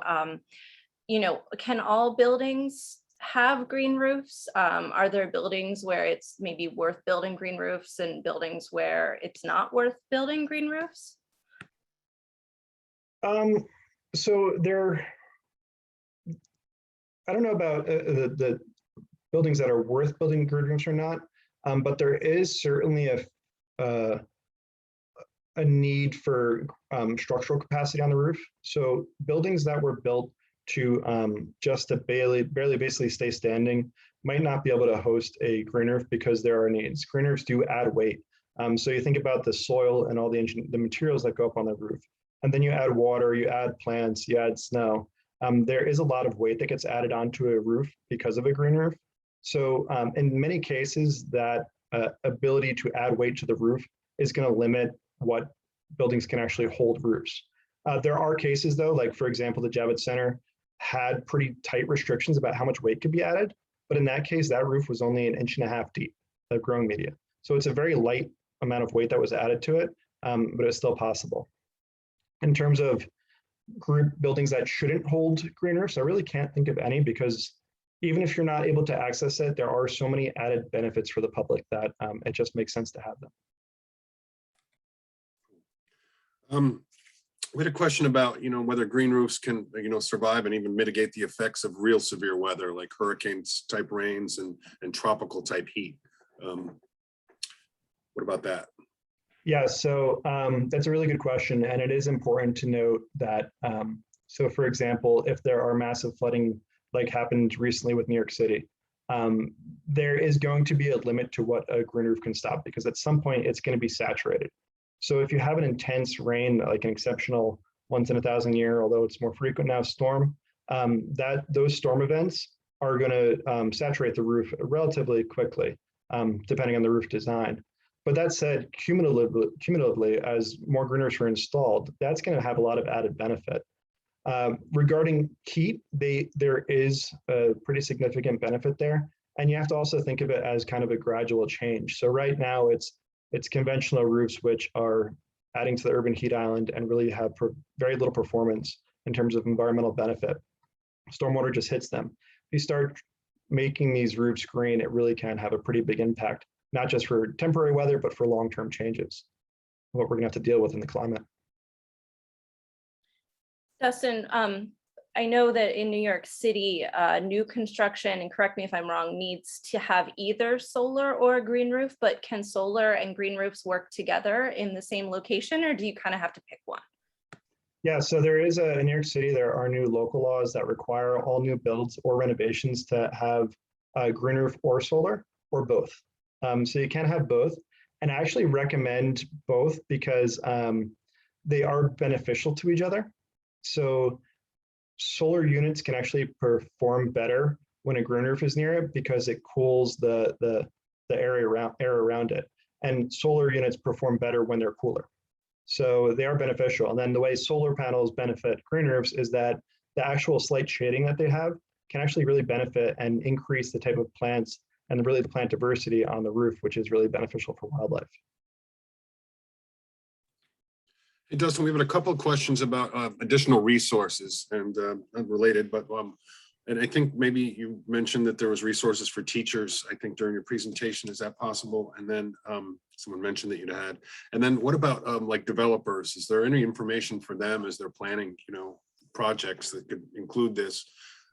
can all buildings have green roofs? Are there buildings where it's maybe worth building green roofs and buildings where it's not worth building green roofs? So I don't know about the buildings that are worth building green roofs or not, but there is certainly a need for structural capacity on the roof. So buildings that were built to just to barely basically stay standing might not be able to host a green roof because there are needs. Green roofs do add weight. So you think about the soil and all the materials that go up on the roof, and then you add water, you add plants, you add snow. There is a lot of weight that gets added onto a roof because of a green roof. So in many cases, that ability to add weight to the roof is going to limit what buildings can actually hold roofs. There are cases though, like for example, the Javits Center had pretty tight restrictions about how much weight could be added. But in that case, that roof was only 1.5 inches deep of growing media. So it's a very light amount of weight that was added to it, but it's still possible. In terms of group buildings that shouldn't hold green roofs, I really can't think of any, because even if you're not able to access it, there are so many added benefits for the public that it just makes sense to have them. We had a question about, whether green roofs can, survive and even mitigate the effects of real severe weather, like hurricanes type rains and tropical type heat. What about that? Yeah, so that's a really good question. And it is important to note that, so for example, if there are massive flooding, like happened recently with New York City, there is going to be a limit to what a green roof can stop, because at some point it's going to be saturated. So if you have an intense rain, like an exceptional once in 1,000 year, although it's more frequent now, storm, those storm events are going to saturate the roof relatively quickly, depending on the roof design. But that said, cumulatively, as more green roofs are installed, that's going to have a lot of added benefit. Regarding heat, there is a pretty significant benefit there. And you have to also think of it as kind of a gradual change. So right now it's conventional roofs which are adding to the urban heat island and really have very little performance in terms of environmental benefit. Stormwater just hits them. If you start making these roofs green, it really can have a pretty big impact, not just for temporary weather, but for long-term changes. what we're going to have to deal with in the climate. Dustin, I know that in New York City, new construction, and correct me if I'm wrong, needs to have either solar or a green roof, but can solar and green roofs work together in the same location, or do you kind of have to pick one? Yeah, so there is in New York City, there are new local laws that require all new builds or renovations to have a green roof or solar or both. So you can have both. And I actually recommend both because they are beneficial to each other. So solar units can actually perform better when a green roof is near it because it cools the area around it. And solar units perform better when they're cooler. So they are beneficial. And then the way solar panels benefit green roofs is that the actual slight shading that they have can actually really benefit and increase the type of plants and really the plant diversity on the roof, which is really beneficial for wildlife. Hey, Dustin, we have a couple of questions about additional resources and unrelated, but and I think maybe you mentioned that there was resources for teachers, I think during your presentation. Is that possible? And then someone mentioned that you'd had. And then what about like developers? Is there any information for them as they're planning, you know, projects that could include this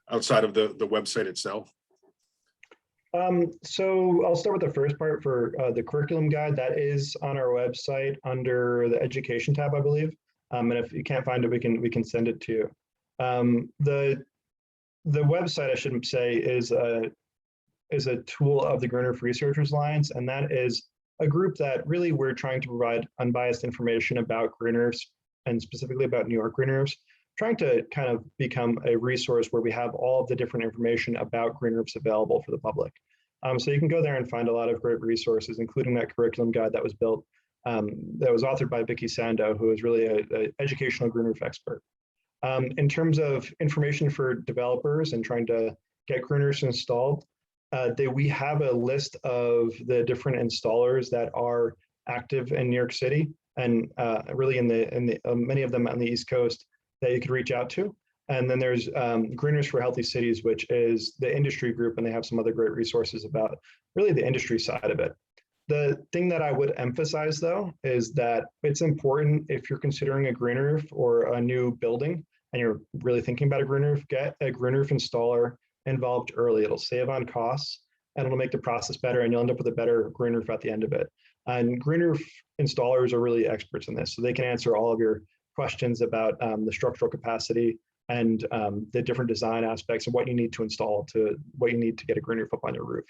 outside of the website itself? So I'll start with the first part for the curriculum guide that is on our website under the education tab, I believe. And if you can't find it, we can send it to you. The website, I should say, is a tool of the Green Roof Researchers Alliance, and that is a group that really we're trying to provide unbiased information about green roofs and specifically about New York green roofs, trying to kind of become a resource where we have all of the different information about green roofs available for the public. So you can go there and find a lot of great resources, including that curriculum guide that was built, that was authored by Vicky Sando, who is really an educational green roof expert. In terms of information for developers and trying to get green roofs installed, we have a list of the different installers that are active in New York City and really in the many of them on the East Coast that you could reach out to. And then there's Green Roofs for Healthy Cities, which is the industry group, and they have some other great resources about really the industry side of it. The thing that I would emphasize, though, is that it's important if you're considering a green roof or a new building and you're really thinking about a green roof, get a green roof installer involved early. It'll save on costs and it'll make the process better, and you'll end up with a better green roof at the end of it. And green roof installers are really experts in this, so they can answer all of your questions about the structural capacity and the different design aspects of what you need to install to what you need to get a green roof up on your roof.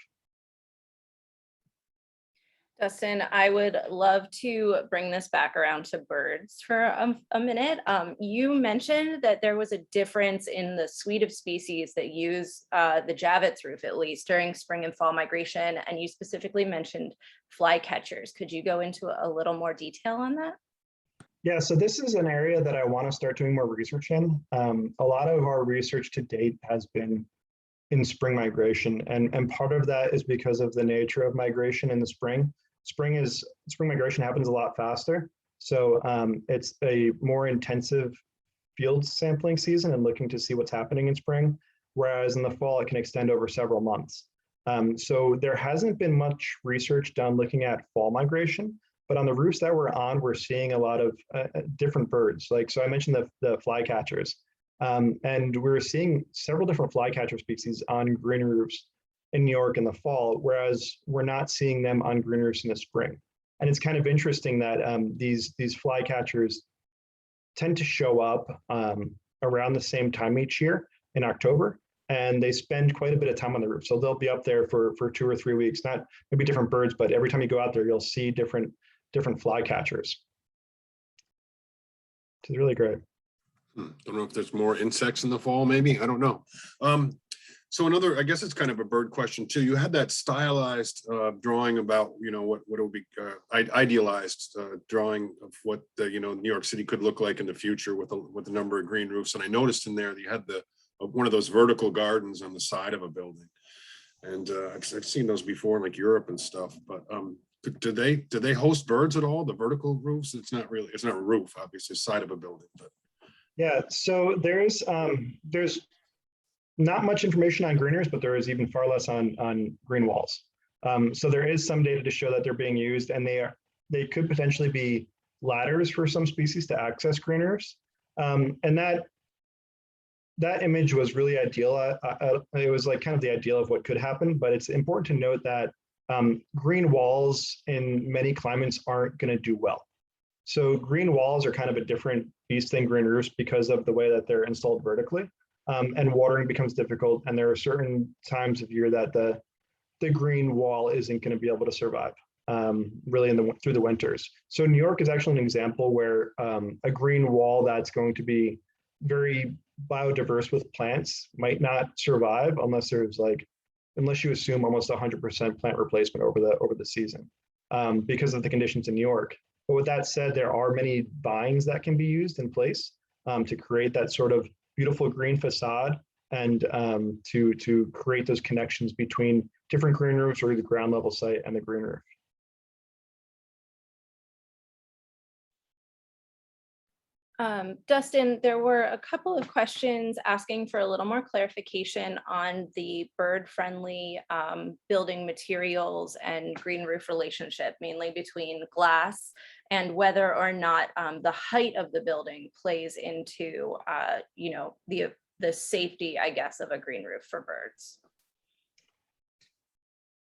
Dustin, I would love to bring this back around to birds for a minute. You mentioned that there was a difference in the suite of species that use the Javits roof, at least during spring and fall migration, and you specifically mentioned flycatchers. Could you go into a little more detail on that? Yeah, so this is an area that I want to start doing more research in. A lot of our research to date has been in spring migration, and part of that is because of the nature of migration in the spring. Spring migration happens a lot faster, so it's a more intensive field sampling season and looking to see what's happening in spring, whereas in the fall it can extend over several months. So there hasn't been much research done looking at fall migration, but on the roofs that we're on, we're seeing a lot of different birds. Like, so I mentioned the flycatchers, and we're seeing several different flycatcher species on green roofs in New York in the fall, whereas we're not seeing them on green roofs in the spring. And it's kind of interesting that these flycatchers tend to show up around the same time each year in October, and they spend quite a bit of time on the roof. So they'll be up there for 2 or 3 weeks, not maybe different birds, but every time you go out there, you'll see different flycatchers. Which is really great. Don't know if there's more insects in the fall, maybe, I don't know. So another, I guess it's kind of a bird question too. You had that stylized drawing about, you know, what it would be idealized drawing of what the, you know, New York City could look like in the future with a number of green roofs. And I noticed in there that you had one of those vertical gardens on the side of a building. And I've seen those before in like Europe and stuff, but do they host birds at all? The vertical roofs? It's not a roof, obviously, side of a building, but. Yeah, so there's not much information on green roofs, but there is even far less on green walls. So there is some data to show that they're being used, and they could potentially be ladders for some species to access green roofs. And that image was really ideal. It was like kind of the ideal of what could happen, but it's important to note that green walls in many climates aren't going to do well. So green walls are kind of a different beast than green roofs because of the way that they're installed vertically, and watering becomes difficult. And there are certain times of year that the green wall isn't going to be able to survive really through the winters. So New York is actually an example where a green wall that's going to be very biodiverse with plants might not survive unless you assume almost 100% plant replacement over the season because of the conditions in New York. But with that said, there are many vines that can be used in place to create that sort of beautiful green facade and to create those connections between different green roofs or the ground level site and the green roof. Dustin, there were a couple of questions asking for a little more clarification on the bird-friendly building materials and green roof relationship, mainly between glass and whether or not the height of the building plays into, the safety, I guess, of a green roof for birds.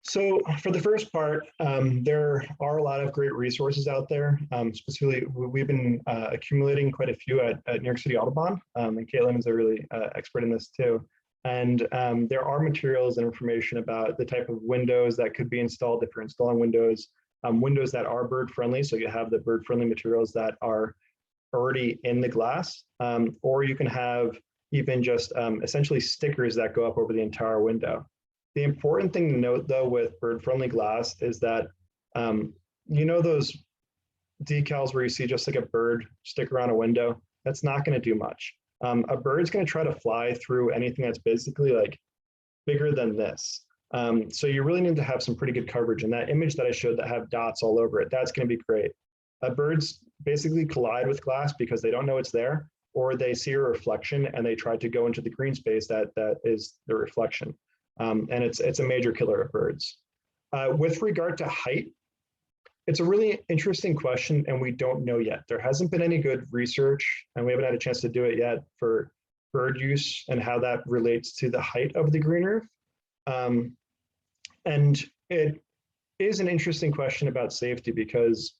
So for the first part, there are a lot of great resources out there. Specifically, we've been accumulating quite a few at New York City Audubon, and Caitlin is a really expert in this too. And there are materials and information about the type of windows that could be installed if you're installing windows, windows that are bird friendly. So you have the bird friendly materials that are already in the glass, or you can have even just essentially stickers that go up over the entire window. The important thing to note, though, with bird-friendly glass is that, those decals where you see just like a bird sticker on a window, that's not going to do much. A bird's going to try to fly through anything that's basically like bigger than this. So you really need to have some pretty good coverage. And that image that I showed that have dots all over it, that's going to be great. Birds basically collide with glass because they don't know it's there, or they see a reflection and they try to go into the green space that is the reflection. And it's a major killer of birds. With regard to height, it's a really interesting question and we don't know yet. There hasn't been any good research and we haven't had a chance to do it yet for bird use and how that relates to the height of the green roof. And it is an interesting question about safety because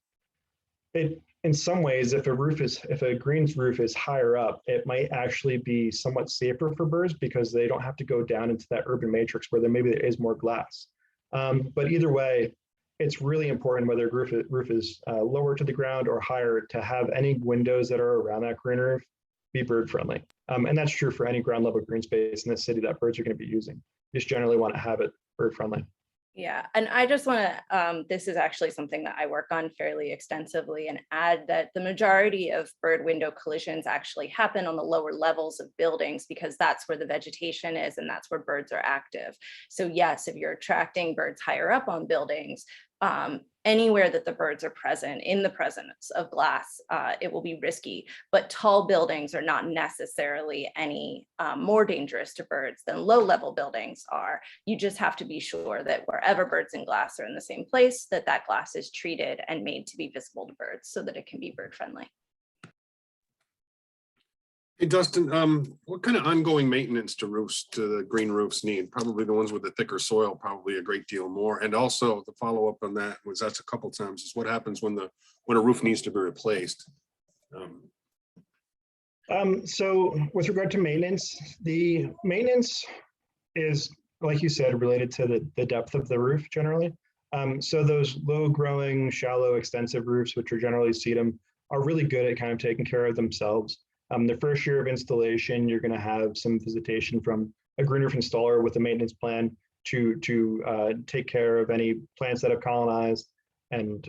in some ways, if a green roof is higher up, it might actually be somewhat safer for birds because they don't have to go down into that urban matrix where there is more glass. But either way, it's really important whether a roof is lower to the ground or higher to have any windows that are around that green roof be bird friendly. And that's true for any ground level green space in the city that birds are going to be using. You just generally want to have it bird friendly. Yeah, and I just want to, this is actually something that I work on fairly extensively, and add that the majority of bird window collisions actually happen on the lower levels of buildings because that's where the vegetation is and that's where birds are active. So yes, if you're attracting birds higher up on buildings, anywhere that the birds are present in the presence of glass, it will be risky, but tall buildings are not necessarily any more dangerous to birds than low level buildings are. You just have to be sure that wherever birds and glass are in the same place, that glass is treated and made to be visible to birds so that it can be bird friendly. Hey, Dustin, what kind of ongoing maintenance do the green roofs need? Probably the ones with the thicker soil, probably a great deal more. And also the follow up on that was that's a couple times is what happens when a roof needs to be replaced. So with regard to maintenance, the maintenance is, like you said, related to the depth of the roof generally. So those low growing, shallow, extensive roofs, which are generally sedum, are really good at kind of taking care of themselves. The first year of installation, you're going to have some visitation from a green roof installer with a maintenance plan to take care of any plants that have colonized and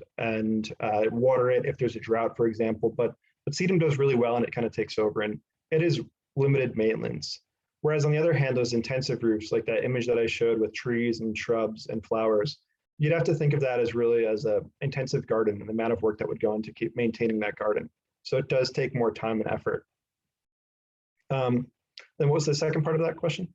water it if there's a drought, for example. But sedum does really well and it kind of takes over, and it is limited maintenance. Whereas on the other hand, those intensive roofs, like that image that I showed with trees and shrubs and flowers, you'd have to think of that as really as an intensive garden and the amount of work that would go into keep maintaining that garden. So it does take more time and effort. Then what was the second part of that question?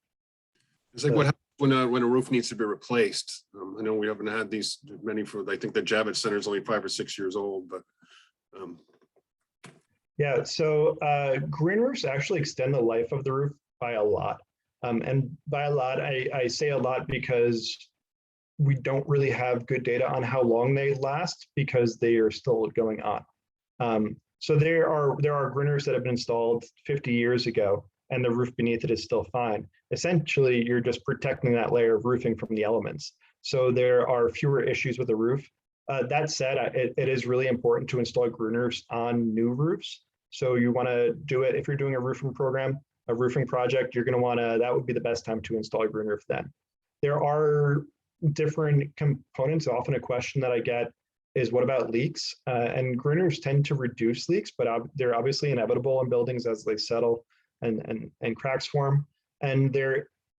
It's like what happens when a roof needs to be replaced. I know we haven't had these many for, I think the Javits Center is only 5 or 6 years old, but Yeah, so green roofs actually extend the life of the roof by a lot. And by a lot, I say a lot because we don't really have good data on how long they last because they are still going on. So there are green roofs that have been installed 50 years ago and the roof beneath it is still fine. Essentially, you're just protecting that layer of roofing from the elements. So there are fewer issues with the roof. That said, it is really important to install green roofs on new roofs. So you want to do it if you're doing a roofing program, a roofing project, you're going to want to, that would be the best time to install a green roof then. There are different components. Often a question that I get is what about leaks? And green roofs tend to reduce leaks, but they're obviously inevitable in buildings as they settle and cracks form. And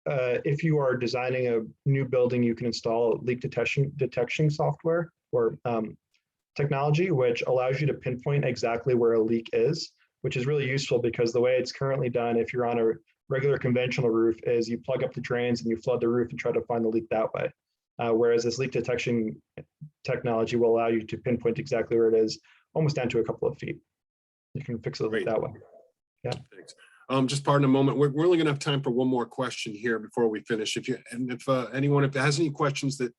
if you are designing a new building, you can install leak detection software or technology, which allows you to pinpoint exactly where a leak is, which is really useful because the way it's currently done, if you're on a regular conventional roof, is you plug up the drains and you flood the roof and try to find the leak that way. Whereas this leak detection technology will allow you to pinpoint exactly where it is, almost down to a couple of feet. You can fix it that way. Yeah. Thanks. Just pardon a moment. We're only going to have time for one more question here before we finish. If anyone has any questions that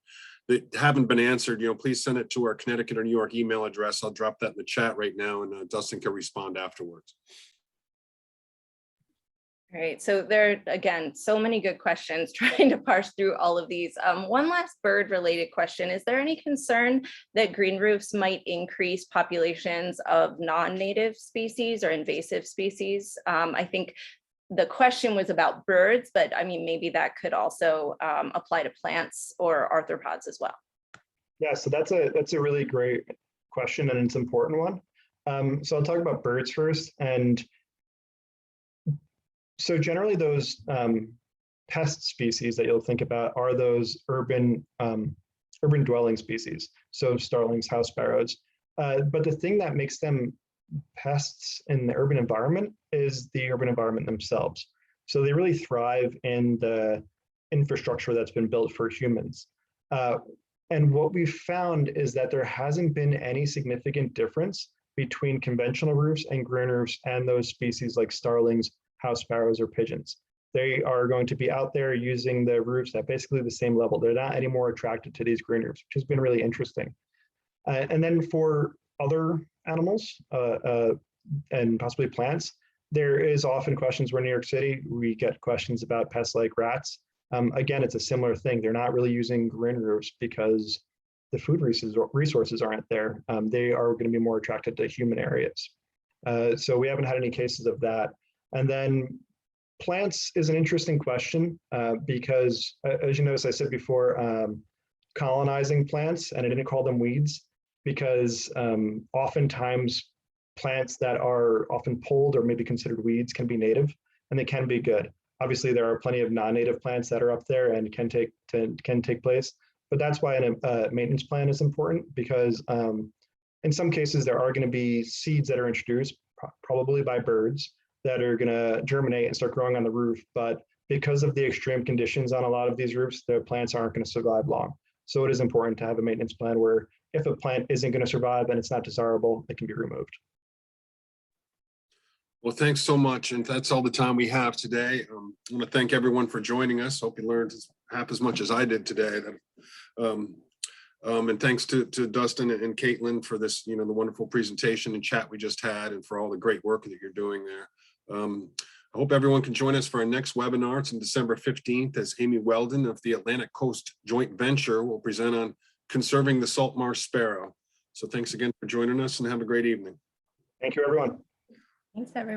haven't been answered, please send it to our Connecticut or New York email address. I'll drop that in the chat right now, and Dustin can respond afterwards. All right, so there are, again, so many good questions, trying to parse through all of these. One last bird-related question. Is there any concern that green roofs might increase populations of non-native species or invasive species? I think the question was about birds, but I mean, maybe that could also apply to plants or arthropods as well. Yeah, so that's a really great question, and it's an important one. So I'll talk about birds first. And so generally those pest species that you'll think about are those urban dwelling species. So starlings, house sparrows. But the thing that makes them pests in the urban environment is the urban environment themselves. So they really thrive in the infrastructure that's been built for humans. And what we've found is that there hasn't been any significant difference between conventional roofs and green roofs and those species like starlings, house sparrows, or pigeons. They are going to be out there using the roofs at basically the same level. They're not any more attracted to these green roofs, which has been really interesting. And then for other animals and possibly plants, there is often questions. We're in New York City, we get questions about pests like rats. Again, it's a similar thing. They're not really using green roofs because the food resources aren't there. They are going to be more attracted to human areas. So we haven't had any cases of that. And then plants is an interesting question because, as you notice, I said before, colonizing plants, and I didn't call them weeds because oftentimes plants that are often pulled or maybe considered weeds can be native, and they can be good. Obviously, there are plenty of non-native plants that are up there and can take place, but that's why a maintenance plan is important because in some cases there are going to be seeds that are introduced, probably by birds, that are going to germinate and start growing on the roof. But because of the extreme conditions on a lot of these roofs, the plants aren't going to survive long. So it is important to have a maintenance plan where if a plant isn't going to survive and it's not desirable, it can be removed. Well, thanks so much. And that's all the time we have today. I want to thank everyone for joining us. Hope you learned half as much as I did today. And thanks to Dustin and Caitlin for this, the wonderful presentation and chat we just had, and for all the great work that you're doing there. I hope everyone can join us for our next webinar. It's on December 15th, as Amy Weldon of the Atlantic Coast Joint Venture will present on conserving the salt marsh sparrow. So thanks again for joining us, and have a great evening. Thank you, everyone. Thanks, everyone.